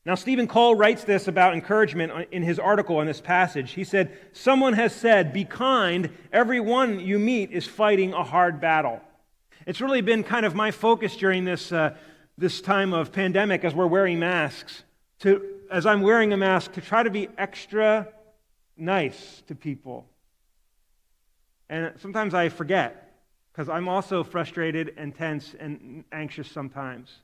Now, Stephen Cole writes this about encouragement in his article on this passage. He said, "Someone has said, 'Be kind, everyone you meet is fighting a hard battle.'" It's really been kind of my focus during this time of pandemic as we're wearing masks, as I'm wearing a mask, to try to be extra nice to people. And sometimes I forget, because I'm also frustrated and tense and anxious sometimes.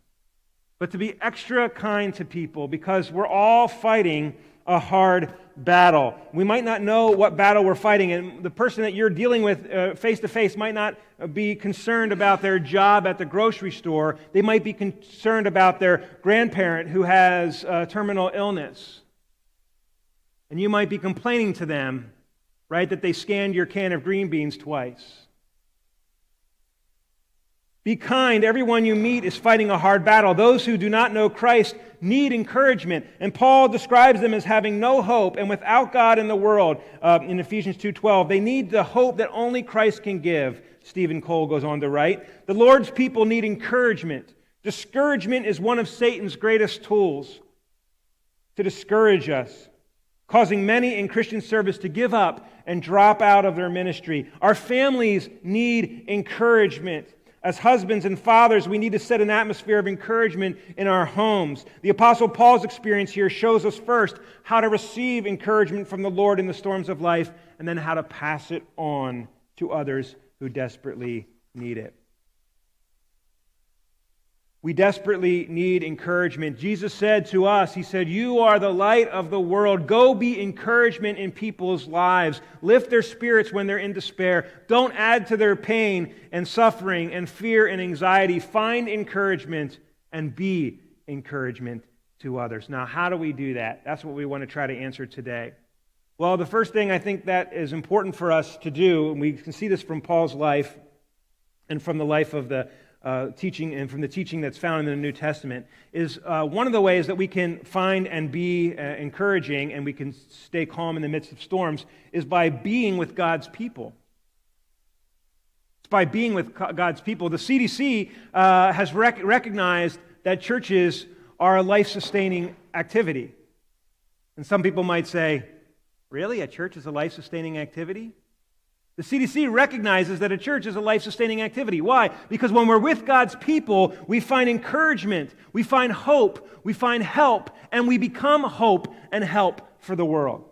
But to be extra kind to people, because we're all fighting a hard battle. We might not know what battle we're fighting, and the person that you're dealing with face to face might not be concerned about their job at the grocery store. They might be concerned about their grandparent who has terminal illness. And you might be complaining to them, right, that they scanned your can of green beans twice. Be kind. Everyone you meet is fighting a hard battle. Those who do not know Christ need encouragement. And Paul describes them as having no hope and without God in the world. In Ephesians 2:12, they need the hope that only Christ can give, Stephen Cole goes on to write. The Lord's people need encouragement. Discouragement is one of Satan's greatest tools to discourage us, causing many in Christian service to give up and drop out of their ministry. Our families need encouragement. As husbands and fathers, we need to set an atmosphere of encouragement in our homes. The Apostle Paul's experience here shows us first how to receive encouragement from the Lord in the storms of life, and then how to pass it on to others who desperately need it. We desperately need encouragement. Jesus said to us, He said, "You are the light of the world. Go be encouragement in people's lives. Lift their spirits when they're in despair. Don't add to their pain and suffering and fear and anxiety. Find encouragement and be encouragement to others." Now, how do we do that? That's what we want to try to answer today. Well, the first thing I think that is important for us to do, and we can see this from Paul's life and from the life of the teaching and from the teaching that's found in the New Testament, is one of the ways that we can find and be encouraging and we can stay calm in the midst of storms is by being with God's people. It's by being with God's people. The CDC has recognized that churches are a life-sustaining activity. And some people might say, really? A church is a life-sustaining activity? The CDC recognizes that a church is a life-sustaining activity. Why? Because when we're with God's people, we find encouragement, we find hope, we find help, and we become hope and help for the world.